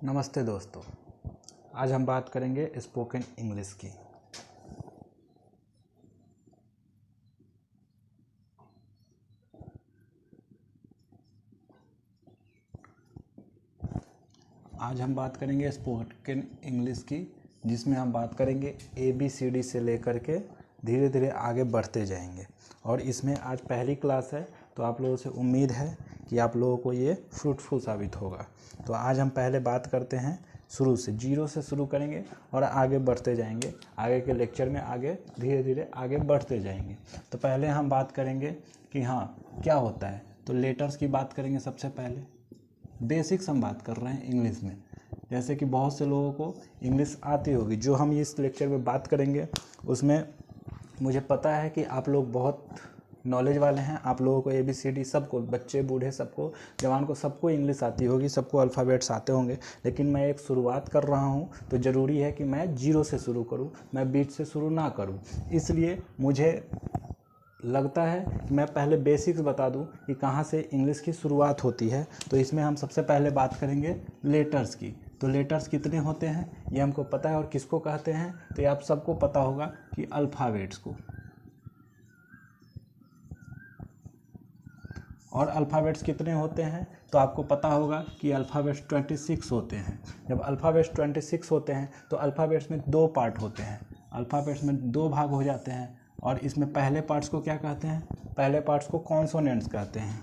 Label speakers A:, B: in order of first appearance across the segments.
A: नमस्ते दोस्तों, आज हम बात करेंगे स्पोकन इंग्लिश की। आज हम बात करेंगे स्पोकन इंग्लिश की, जिसमें हम बात करेंगे ABCD से लेकर के धीरे धीरे आगे बढ़ते जाएंगे। और इसमें आज पहली क्लास है, तो आप लोगों से उम्मीद है कि आप लोगों को ये फ्रूटफुल साबित होगा। तो आज हम पहले बात करते हैं शुरू से, 0 से शुरू करेंगे और आगे बढ़ते जाएंगे। आगे के लेक्चर में आगे धीरे धीरे आगे बढ़ते जाएंगे। तो पहले हम बात करेंगे कि हाँ क्या होता है, तो लेटर्स की बात करेंगे। सबसे पहले बेसिक्स हम बात कर रहे हैं इंग्लिश में। जैसे कि बहुत से लोगों को इंग्लिश आती होगी, जो हम इस लेक्चर में बात करेंगे उसमें मुझे पता है कि आप लोग बहुत नॉलेज वाले हैं। आप लोगों को ABCD सबको, बच्चे बूढ़े सबको, जवान को, सबको इंग्लिश आती होगी, सबको अल्फ़ाबेट्स आते होंगे। लेकिन मैं एक शुरुआत कर रहा हूं, तो ज़रूरी है कि मैं 0 से शुरू करूं, मैं बीच से शुरू ना करूं। इसलिए मुझे लगता है कि मैं पहले बेसिक्स बता दूं कि कहां से इंग्लिश की शुरुआत होती है। तो इसमें हम सबसे पहले बात करेंगे लेटर्स की। तो लेटर्स कितने होते हैं ये हमको पता है, और किसको कहते हैं तो ये आप सबको पता होगा कि अल्फ़ाबेट्स को। और अल्फ़ाबेट्स कितने होते हैं तो आपको पता होगा कि अल्फ़ाबेट्स 26 होते हैं। जब अल्फ़ाबेट्स 26 होते हैं तो अल्फ़ाबेट्स में 2 पार्ट होते हैं। अल्फ़ाबेट्स में 2 भाग हो जाते हैं, और इसमें पहले पार्ट्स को क्या कहते हैं? पहले पार्ट्स को कॉन्सोनेंट्स कहते हैं,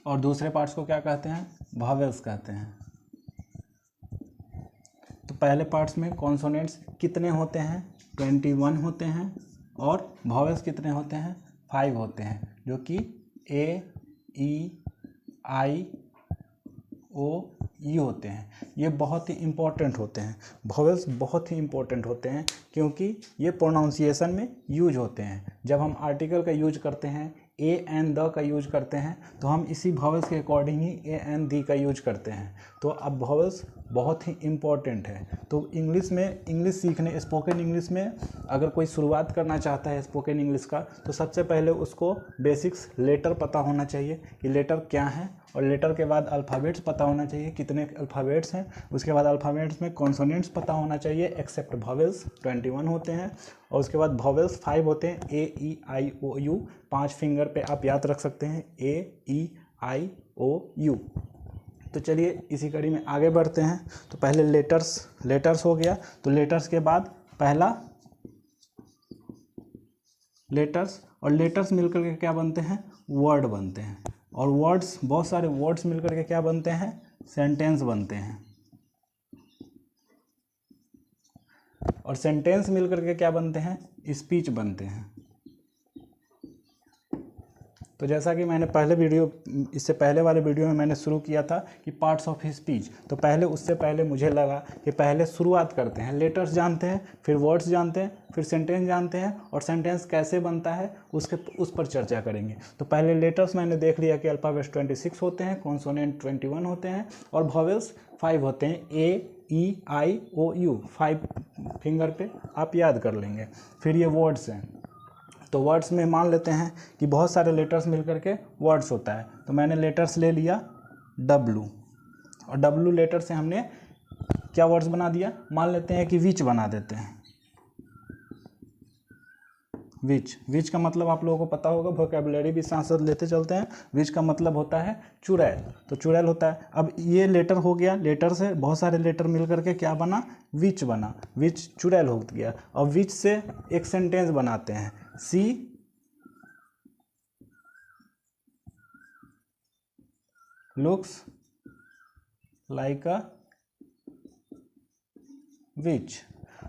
A: और दूसरे पार्ट्स को क्या कहते हैं? वॉवेल्स कहते हैं। तो पहले पार्ट्स में कॉन्सोनेंट्स कितने होते हैं? 21 होते हैं। और वॉवेल्स कितने होते हैं? 5 होते हैं, जो कि A, E, I, O, U होते हैं। ये बहुत ही इम्पोर्टेंट होते हैं। वॉवेल्स बहुत ही इम्पोर्टेंट होते हैं, क्योंकि ये प्रोनाउंसिएशन में यूज होते हैं। जब हम आर्टिकल का यूज करते हैं, ए एन द का यूज करते हैं, तो हम इसी वॉवेल्स के अकॉर्डिंग ही ए एन दी का यूज करते हैं। तो अब वॉवेल्स बहुत ही इम्पोर्टेंट है। तो इंग्लिश में, इंग्लिश सीखने, स्पोकन इंग्लिश में अगर कोई शुरुआत करना चाहता है स्पोकन इंग्लिश का, तो सबसे पहले उसको बेसिक्स लेटर पता होना चाहिए कि लेटर क्या है, और लेटर के बाद अल्फ़ाबेट्स पता होना चाहिए कितने अल्फ़ाबेट्स हैं। उसके बाद अल्फ़ाबेट्स में कॉन्सोनेंट्स पता होना चाहिए, एक्सेप्ट वॉवेल्स 21 होते हैं। और उसके बाद वॉवेल्स 5 होते हैं, A, E, I, O, U। 5 finger पे आप याद रख सकते हैं, A, E, I, O, U। तो चलिए इसी कड़ी में आगे बढ़ते हैं। तो पहले लेटर्स हो गया। तो लेटर्स के बाद पहला लेटर्स, और लेटर्स मिलकर के क्या बनते हैं? वर्ड बनते हैं। और वर्ड्स, बहुत सारे वर्ड्स मिलकर के क्या बनते हैं? सेंटेंस बनते हैं। और सेंटेंस मिलकर के क्या बनते हैं? स्पीच बनते हैं। तो जैसा कि मैंने पहले वीडियो, इससे पहले वाले वीडियो में मैंने शुरू किया था कि पार्ट्स ऑफ स्पीच, तो पहले उससे पहले मुझे लगा कि पहले शुरुआत करते हैं। लेटर्स जानते हैं, फिर वर्ड्स जानते हैं, फिर सेंटेंस जानते हैं, और सेंटेंस कैसे बनता है उस पर चर्चा करेंगे। तो पहले लेटर्स मैंने देख लिया कि अल्फ़ाबेट्स 26 होते हैं, कॉन्सोनेंट 21 होते हैं, और वॉवेल्स 5 होते हैं, A, E, I, O, U। 5 finger पे आप याद कर लेंगे। फिर ये वर्ड्स हैं। तो वर्ड्स में मान लेते हैं कि बहुत सारे लेटर्स मिलकर के वर्ड्स होता है। तो मैंने लेटर्स ले लिया W, और W लेटर से हमने क्या वर्ड्स बना दिया? मान लेते हैं कि विच बना देते हैं। विच का मतलब आप लोगों को पता होगा, वोकैबुलरी भी साथ साथ लेते चलते हैं। विच का मतलब होता है चुड़ैल, तो चुड़ैल होता है। अब ये लेटर हो गया, लेटर से बहुत सारे लेटर मिलकर के क्या बना? विच बना। विच चुड़ैल हो गया। और विच से एक सेंटेंस बनाते हैं, सी लुक्स लाइक अ विच।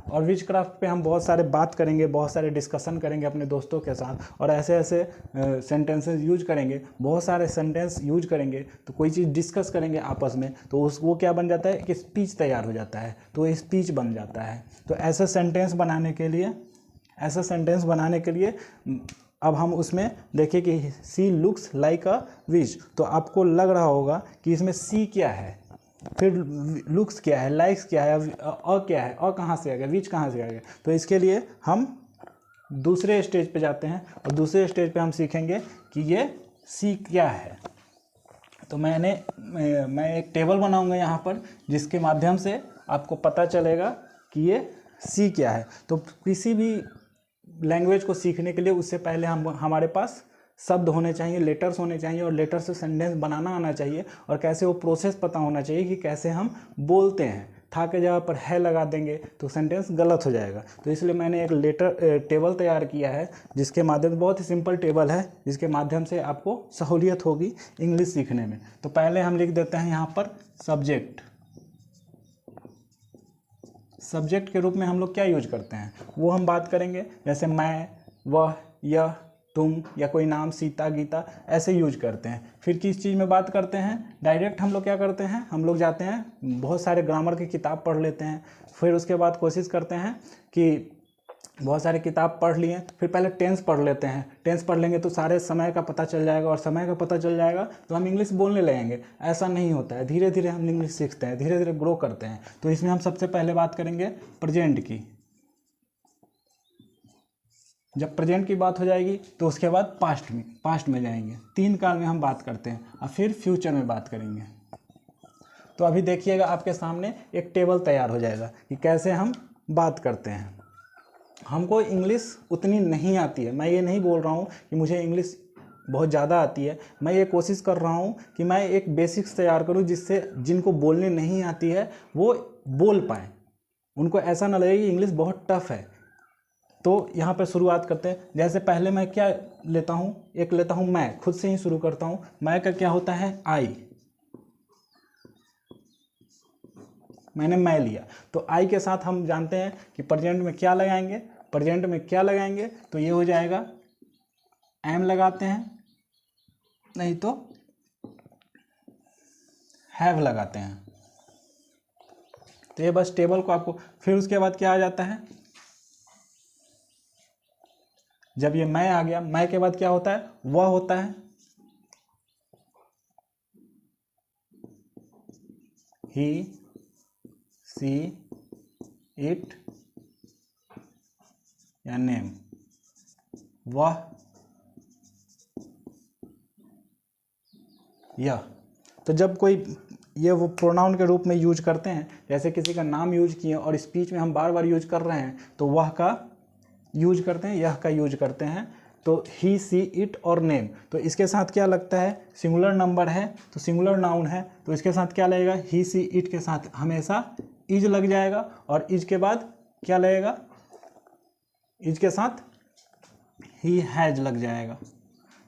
A: और विच क्राफ्ट पे हम बहुत सारे बात करेंगे, बहुत सारे डिस्कशन करेंगे अपने दोस्तों के साथ, और ऐसे ऐसे सेंटेंसेस यूज करेंगे, बहुत सारे सेंटेंस यूज करेंगे। तो कोई चीज़ डिस्कस करेंगे आपस में, तो वो क्या बन जाता है कि स्पीच तैयार हो जाता है, तो स्पीच बन जाता है। तो ऐसे सेंटेंस बनाने के लिए अब हम उसमें देखिए कि सी लुक्स लाइक अ विच। तो आपको लग रहा होगा कि इसमें सी क्या है, फिर लुक्स क्या है, लाइक्स क्या है, अ क्या है, अ कहाँ से आ गया, विच कहाँ से आ गया। तो इसके लिए हम दूसरे स्टेज पे जाते हैं, और दूसरे स्टेज पे हम सीखेंगे कि ये सी क्या है। तो मैं एक टेबल बनाऊंगा यहाँ पर, जिसके माध्यम से आपको पता चलेगा कि ये सी क्या है। तो किसी भी लैंग्वेज को सीखने के लिए उससे पहले हमारे पास शब्द होने चाहिए, लेटर्स होने चाहिए, और लेटर से सेंटेंस बनाना आना चाहिए, और कैसे वो प्रोसेस पता होना चाहिए कि कैसे हम बोलते हैं। था के जगह पर है लगा देंगे तो सेंटेंस गलत हो जाएगा। तो इसलिए मैंने एक टेबल तैयार किया है, जिसके माध्यम से, बहुत ही सिंपल टेबल है, जिसके माध्यम से आपको सहूलियत होगी इंग्लिश सीखने में। तो पहले हम लिख देते हैं यहाँ पर सब्जेक्ट। सब्जेक्ट के रूप में हम लोग क्या यूज करते हैं वो हम बात करेंगे, जैसे मैं, वह, यह, तुम, या कोई नाम, सीता, गीता, ऐसे यूज करते हैं। फिर किस चीज़ में बात करते हैं, डायरेक्ट हम लोग क्या करते हैं, हम लोग जाते हैं बहुत सारे ग्रामर की किताब पढ़ लेते हैं। फिर उसके बाद कोशिश करते हैं कि बहुत सारे किताब पढ़ लिए, फिर पहले टेंस पढ़ लेते हैं। टेंस पढ़ लेंगे तो सारे समय का पता चल जाएगा, और समय का पता चल जाएगा तो हम इंग्लिश बोलने लगेंगे। ऐसा नहीं होता है, धीरे धीरे हम इंग्लिश सीखते हैं, धीरे धीरे ग्रो करते हैं। तो इसमें हम सबसे पहले बात करेंगे प्रेजेंट की। जब प्रेजेंट की बात हो जाएगी तो उसके बाद पास्ट में जाएंगे। 3 काल में हम बात करते हैं, और फिर फ्यूचर में बात करेंगे। तो अभी देखिएगा आपके सामने एक टेबल तैयार हो जाएगा कि कैसे हम बात करते हैं। हमको इंग्लिश उतनी नहीं आती है, मैं ये नहीं बोल रहा हूँ कि मुझे इंग्लिश बहुत ज़्यादा आती है। मैं ये कोशिश कर रहा हूँ कि मैं एक बेसिक्स तैयार करूँ, जिससे जिनको बोलने नहीं आती है वो बोल पाएँ, उनको ऐसा ना लगे कि इंग्लिश बहुत टफ है। तो यहाँ पर शुरुआत करते हैं। जैसे पहले मैं क्या लेता हूँ, एक लेता हूँ मैं, खुद से ही शुरू करता हूँ। मैं का क्या होता है, आई। मैंने मैं लिया, तो आई के साथ हम जानते हैं कि प्रेजेंट में क्या लगाएंगे। प्रेजेंट में क्या लगाएंगे तो ये हो जाएगा एम लगाते हैं, नहीं तो हैव लगाते हैं। तो ये बस टेबल को आपको, फिर उसके बाद क्या आ जाता है, जब ये मैं आ गया, मैं के बाद क्या होता है, वह होता है। ही, सी, इट या नेम, वह, यह। तो जब कोई ये वो प्रोनाउन के रूप में यूज करते हैं, जैसे किसी का नाम यूज किए और स्पीच में हम बार बार यूज कर रहे हैं, तो वह का यूज करते हैं, यह का यूज करते हैं। तो ही, सी, इट और नेम, तो इसके साथ क्या लगता है, सिंगुलर नंबर है तो सिंगुलर नाउन है, तो इसके साथ क्या लगेगा, ही, सी, इट के साथ हमेशा इज लग जाएगा, और इज के बाद क्या लगेगा, इज के साथ ही, हैज लग जाएगा।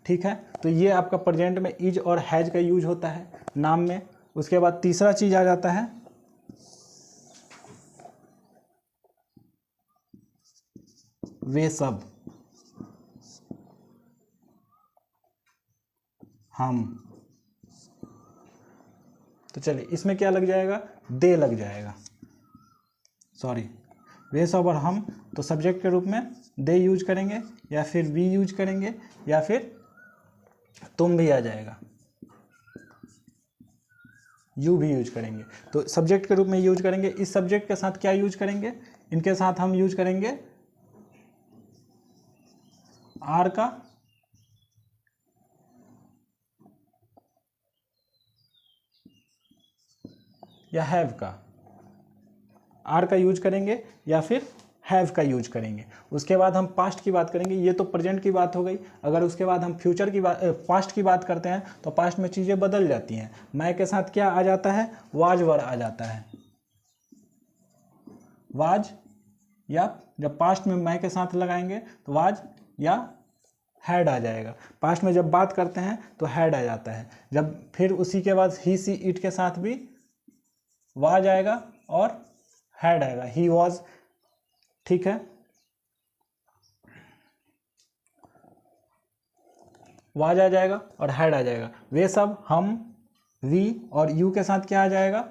A: ठीक है, तो ये आपका प्रेजेंट में इज और हैज का यूज होता है नाम में। उसके बाद तीसरा चीज आ जाता है वे सब, हम। तो चलिए इसमें क्या लग जाएगा, दे लग जाएगा, सॉरी, वे सब और हम। तो सब्जेक्ट के रूप में दे यूज करेंगे, या फिर वी यूज करेंगे, या फिर तुम भी आ जाएगा, यू भी यूज करेंगे। तो सब्जेक्ट के रूप में यूज करेंगे। इस सब्जेक्ट के साथ क्या यूज करेंगे, इनके साथ हम यूज करेंगे आर का, या हैव का। आर का यूज करेंगे या फिर हैव का यूज करेंगे। उसके बाद हम पास्ट की बात करेंगे। ये तो प्रेजेंट की बात हो गई। अगर उसके बाद हम फ्यूचर की बात, पास्ट की बात करते हैं, तो पास्ट में चीज़ें बदल जाती हैं। मैं के साथ क्या आ जाता है, वाज वर आ जाता है, वाज, या जब पास्ट में मैं के साथ लगाएंगे तो वाज या हैड आ जाएगा। पास्ट में जब बात करते हैं तो हैड आ जाता है। जब फिर उसी के बाद ही, सी, इट के साथ भी वाज आएगा और हैड आएगा, ही वॉज। ठीक है, वाज आ जाएगा और हैड आ जाएगा। वे सब, हम, वी, और यू के साथ क्या आ जाएगा,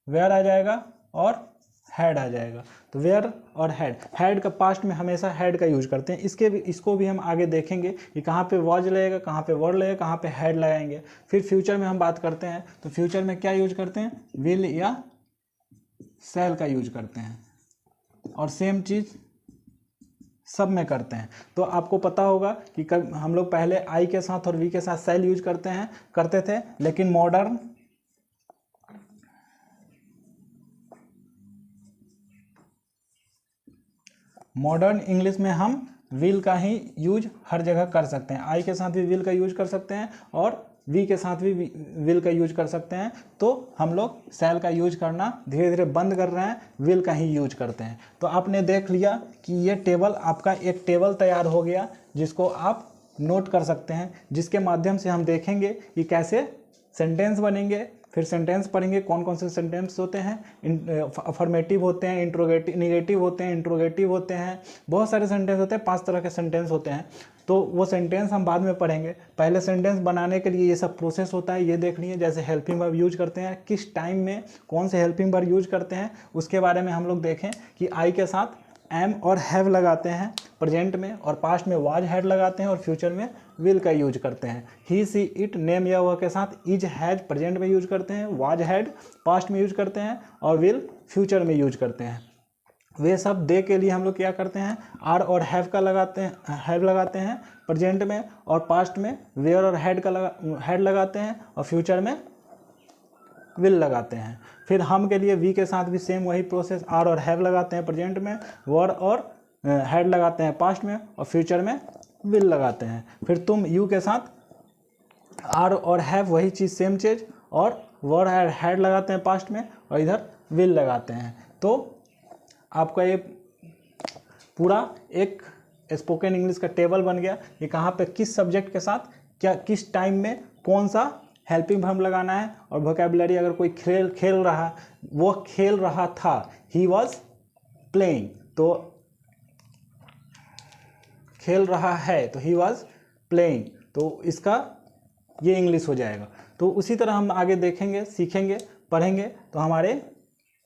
A: वेयर आ जाएगा और हैड आ जाएगा। तो वेयर और हैड, हैड का पास्ट में हमेशा हैड का यूज करते हैं। इसको भी हम आगे देखेंगे कि कहाँ पे वॉज लगेगा, कहाँ पे वर्ड लगेगा, कहाँ पे हैड लगाएंगे। फिर फ्यूचर में हम बात करते हैं, तो फ्यूचर में क्या यूज करते हैं, विल या सेल का यूज करते हैं। और सेम चीज सब में करते हैं। तो आपको पता होगा कि कब हम लोग पहले आई के साथ और वी के साथ सेल यूज करते थे, लेकिन मॉडर्न इंग्लिश में हम विल का ही यूज हर जगह कर सकते हैं। आई के साथ भी विल का यूज कर सकते हैं और वी के साथ भी विल का यूज कर सकते हैं। तो हम लोग सेल का यूज करना धीरे धीरे बंद कर रहे हैं, विल का ही यूज करते हैं। तो आपने देख लिया कि ये टेबल, आपका एक टेबल तैयार हो गया जिसको आप नोट कर सकते हैं, जिसके माध्यम से हम देखेंगे कि कैसे सेंटेंस बनेंगे। फिर सेंटेंस पढ़ेंगे, कौन कौन से सेंटेंस होते हैं, अफर्मेटिव होते हैं, इंट्रोगेटिव, निगेटिव होते हैं, इंट्रोगेटिव होते हैं, बहुत सारे सेंटेंस होते हैं, 5 तरह के सेंटेंस होते हैं। तो वो सेंटेंस हम बाद में पढ़ेंगे। पहले सेंटेंस बनाने के लिए ये सब प्रोसेस होता है, ये देख लीजिए। जैसे हेल्पिंग वर्ब यूज करते हैं, किस टाइम में कौन से हेल्पिंग वर्ब यूज करते हैं, उसके बारे में हम लोग देखें कि आई के साथ एम और हैव लगाते हैं प्रेजेंट में, और पास्ट में वाज हैड लगाते हैं, और फ्यूचर में विल का यूज करते हैं। ही सी इट नेम या वह के साथ इज हैज प्रेजेंट में यूज करते हैं, वाज हैड पास्ट में यूज करते हैं, और विल फ्यूचर में यूज करते हैं। वे सब दे के लिए हम लोग क्या करते हैं, आर और हैव लगाते हैं प्रेजेंट में, और पास्ट में वेयर और हैड लगाते हैं, और फ्यूचर में विल लगाते हैं। फिर हम के लिए वी के साथ भी सेम वही प्रोसेस, आर और हैव लगाते हैं प्रेजेंट में, वर और हैड लगाते हैं पास्ट में, और फ्यूचर में विल लगाते हैं। फिर तुम यू के साथ आर और हैव वही चीज़, सेम चीज़, और वर हैड लगाते हैं पास्ट में, और इधर विल लगाते हैं। तो आपका ये पूरा एक स्पोकन इंग्लिश का टेबल बन गया कि कहाँ पे किस सब्जेक्ट के साथ क्या, किस टाइम में कौन सा हेल्पिंग वर्ब लगाना है। और वोकैबुलरी, अगर कोई खेल रहा, वो खेल रहा था, ही वॉज प्लेइंग, तो खेल रहा है तो ही वॉज प्लेइंग, तो इसका ये इंग्लिश हो जाएगा। तो उसी तरह हम आगे देखेंगे, सीखेंगे, पढ़ेंगे, तो हमारे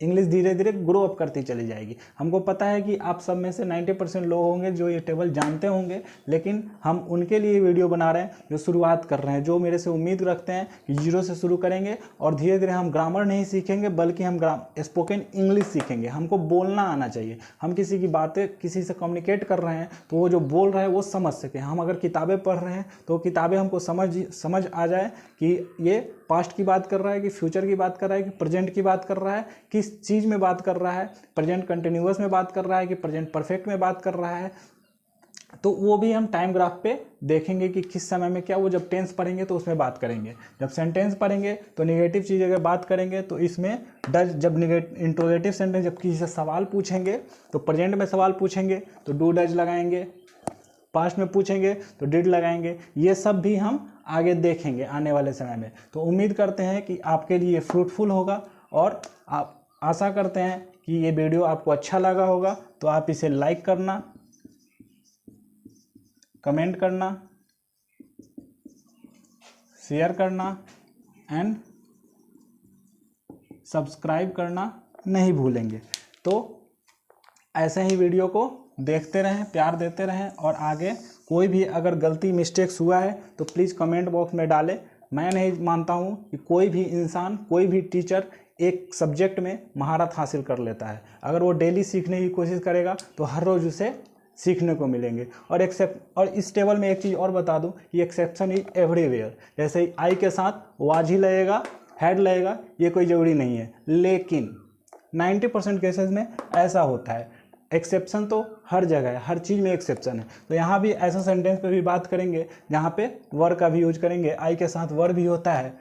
A: इंग्लिश धीरे धीरे ग्रो अप करती चली जाएगी। हमको पता है कि आप सब में से 90% लोग होंगे जो ये टेबल जानते होंगे, लेकिन हम उनके लिए वीडियो बना रहे हैं जो शुरुआत कर रहे हैं, जो मेरे से उम्मीद रखते हैं कि 0 से शुरू करेंगे, और धीरे धीरे हम ग्रामर नहीं सीखेंगे बल्कि हम स्पोकन इंग्लिश सीखेंगे। हमको बोलना आना चाहिए। हम किसी की बातें, किसी से कम्युनिकेट कर रहे हैं तो वो जो बोल रहा है वो समझ सके। हम अगर किताबें पढ़ रहे हैं तो किताबें हमको समझ आ जाए कि ये पास्ट की बात कर रहा है, कि फ्यूचर की बात कर रहा है, कि प्रेजेंट की बात कर रहा है, किस चीज़ में बात कर रहा है, प्रेजेंट कंटिन्यूअस में बात कर रहा है कि प्रेजेंट परफेक्ट में बात कर रहा है। तो वो भी हम टाइम ग्राफ पे देखेंगे कि किस समय में क्या। वो जब टेंस पढ़ेंगे तो उसमें बात करेंगे, जब सेंटेंस पढ़ेंगे तो निगेटिव चीज़ अगर बात करेंगे तो इसमें डज, जब इंट्रोगेटिव सेंटेंस, जब किसी से सवाल पूछेंगे तो प्रेजेंट में सवाल पूछेंगे तो डू डज लगाएंगे, पास्ट में पूछेंगे तो डिड लगाएंगे। ये सब भी हम आगे देखेंगे आने वाले समय में। तो उम्मीद करते हैं कि आपके लिए फ्रूटफुल होगा, और आप आशा करते हैं कि ये वीडियो आपको अच्छा लगा होगा। तो आप इसे लाइक करना, कमेंट करना, शेयर करना एंड सब्सक्राइब करना नहीं भूलेंगे। तो ऐसे ही वीडियो को देखते रहें, प्यार देते रहें, और आगे कोई भी अगर गलती मिस्टेक्स हुआ है तो प्लीज़ कमेंट बॉक्स में डालें। मैं नहीं मानता हूँ कि कोई भी इंसान, कोई भी टीचर एक सब्जेक्ट में महारत हासिल कर लेता है। अगर वो डेली सीखने की कोशिश करेगा तो हर रोज़ उसे सीखने को मिलेंगे। और इस टेबल में एक चीज़ और बता दूं कि एक्सेप्शन इज एवरीवेयर। जैसे आई के साथ वाज ही लगेगा, हैड लगेगा, ये कोई ज़रूरी नहीं है, लेकिन 90% केसेस में ऐसा होता है। एक्सेप्शन तो हर जगह है, हर चीज़ में एक्सेप्शन है। तो यहाँ भी ऐसा सेंटेंस पे भी बात करेंगे जहाँ पे वर का भी यूज करेंगे। आई के साथ वर भी होता है,